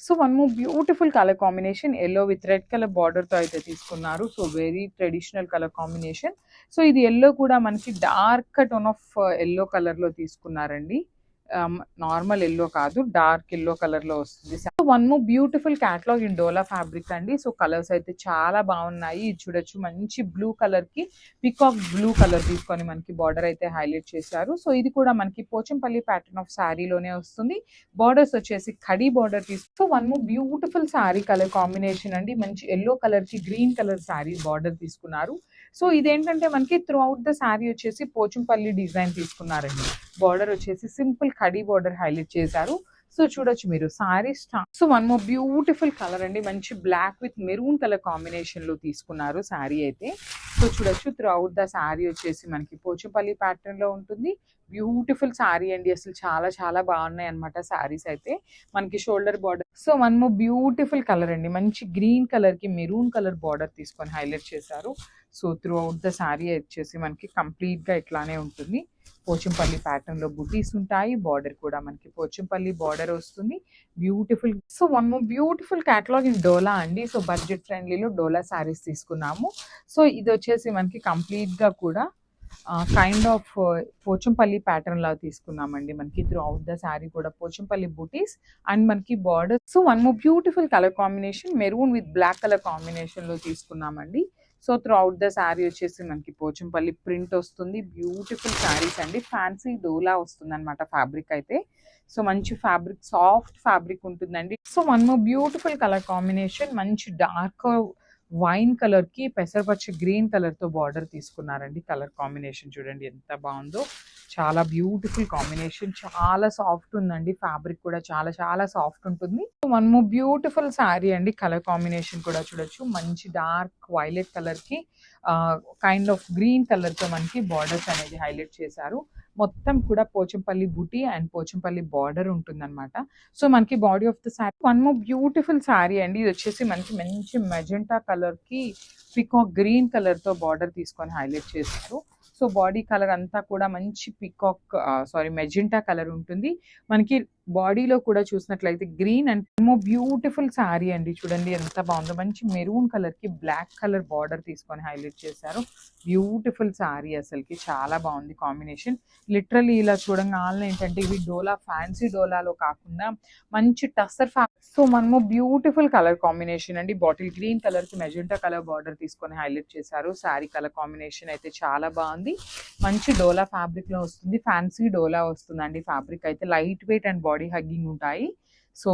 So one more beautiful colour combination yellow with red colour బార్డర్తో అయితే తీసుకున్నారు. So very traditional colour combination. So ఇది yellow కూడా మనకి డార్క్ టోన్ ఆఫ్ ఎల్లో కలర్లో తీసుకున్నారండి. నార్మల్ ఎల్లో కాదు, డార్క్ ఎల్లో కలర్లో వస్తుంది. So one more beautiful catalogue in Dola fabric అండి. సో కలర్స్ అయితే చాలా బాగున్నాయి. ఇది చూడొచ్చు, మంచి బ్లూ కలర్కి పికాక్ బ్లూ కలర్ తీసుకొని మనకి బార్డర్ అయితే హైలైట్ చేశారు. సో ఇది కూడా మనకి పోచంపల్లి ప్యాటర్న్ ఆఫ్ శారీలోనే వస్తుంది. బార్డర్స్ వచ్చేసి కడీ border so one more beautiful sari colour combination అండి. మంచి ఎల్లో కలర్కి గ్రీన్ కలర్ శారీ బార్డర్ తీసుకున్నారు. సో ఇదేంటంటే మనకి త్రూ అవుట్ ద శారీ వచ్చేసి పోచంపల్లి డిజైన్ తీసుకున్నారండి. బార్డర్ వచ్చేసి సింపుల్ కడీ బార్డర్ హైలైట్ చేశారు. సో చూడొచ్చు మీరు sari so one more beautiful colour అండి. మంచి black with maroon colour combination లో తీసుకున్నారు శారీ అయితే. సో చూడొచ్చు, త్రూ అవుట్ ద శారీ వచ్చేసి మనకి పోచంపల్లి ప్యాటర్న్ లో ఉంటుంది. బ్యూటిఫుల్ శారీ అండి, అసలు చాలా చాలా బాగున్నాయి అనమాట శారీస్ అయితే. మనకి shoulder border. So one more beautiful colour అండి, మంచి గ్రీన్ కలర్ కి మెరూన్ కలర్ బార్డర్ తీసుకొని హైలైట్ చేశారు. So throughout the sari వచ్చేసి మనకి కంప్లీట్ గా ఇట్లానే ఉంటుంది. పోచంపల్లి ప్యాటర్న్ లో బుటీస్ ఉంటాయి. బార్డర్ కూడా మనకి పోచంపల్లి బార్డర్ వస్తుంది. Beautiful. So one more beautiful catalogue in Dola అండి. సో బడ్జెట్ ఫ్రెండ్లీలో డోలా శారీస్ తీసుకున్నాము. సో ఇది వచ్చేసి మనకి కంప్లీట్ గా కూడా కైండ్ ఆఫ్ పోచంపల్లి ప్యాటర్న్ లా తీసుకున్నామండి. మనకి త్రూ అవుట్ ద శారీ కూడా పోచంపల్లి బూటీస్ అండ్ మనకి border. So one more beautiful colour combination maroon with black colour combination లో తీసుకున్నామండి. So throughout the sari వచ్చేసి మనకి పోచంపల్లి ప్రింట్ వస్తుంది. బ్యూటిఫుల్ శారీస్ అండి, ఫ్యాన్సీ డోలా వస్తుంది అనమాట ఫ్యాబ్రిక్ అయితే. సో మంచి ఫ్యాబ్రిక్, సాఫ్ట్ ఫ్యాబ్రిక్ ఉంటుందండి. So one more beautiful colour combination, మంచి డార్క్ వైన్ కలర్ కి పెసరపచ్చ గ్రీన్ కలర్ తో బార్డర్ తీసుకున్నారండి. కలర్ కాంబినేషన్ చూడండి ఎంత బాగుందో, చాలా బ్యూటిఫుల్ కాంబినేషన్. చాలా సాఫ్ట్ ఉందండి, ఫ్యాబ్రిక్ కూడా చాలా చాలా సాఫ్ట్ ఉంటుంది. వన్ మోర్ బ్యూటిఫుల్ శారీ అండి. కలర్ కాంబినేషన్ కూడా చూడొచ్చు, మంచి డార్క్ వైలెట్ కలర్ కి కైండ్ ఆఫ్ గ్రీన్ కలర్ తో మనకి బార్డర్స్ అనేది హైలైట్ చేశారు. మొత్తం కూడా పోచంపల్లి బుటీ అండ్ పోచంపల్లి బార్డర్ ఉంటుందన్నమాట. సో మనకి body of the sari one more beautiful sari అండి. ఇది వచ్చేసి మనకి మంచి మెజెంటా కలర్ కి పికాక్ గ్రీన్ కలర్ తో బార్డర్ తీసుకొని హైలైట్ చేశారు. సో బాడీ కలర్ అంతా కూడా మంచి పికాక్ మెజెంటా కలర్ ఉంటుంది. మనకి బాడీలో కూడా చూసినట్లయితే green and more beautiful sari అండి. చూడండి ఎంత బాగుందో, మంచి మెరూన్ కలర్ కి బ్లాక్ కలర్ బార్డర్ తీసుకొని హైలైట్ చేశారు. బ్యూటిఫుల్ శారీ, అసలుకి చాలా బాగుంది కాంబినేషన్. లిటరల్లీ ఇలా చూడంగానే ఏంటంటే ఇవి డోలా, ఫ్యాన్సీ డోలాలో కాకుండా మంచి టస్సర్ సో మనము బ్యూటిఫుల్ కలర్ కాంబినేషన్ అండి. బాటిల్ గ్రీన్ కలర్ కి మెజెంటా కలర్ బార్డర్ తీసుకొని హైలైట్ చేశారు. శారీ కలర్ కాంబినేషన్ అయితే చాలా బాగుంది. మంచి డోలా ఫ్యాబ్రిక్ లో వస్తుంది, ఫ్యాన్సీ డోలా వస్తుందండి. ఫ్యాబ్రిక్ అయితే light weight and body hugging ఉంటాయి. సో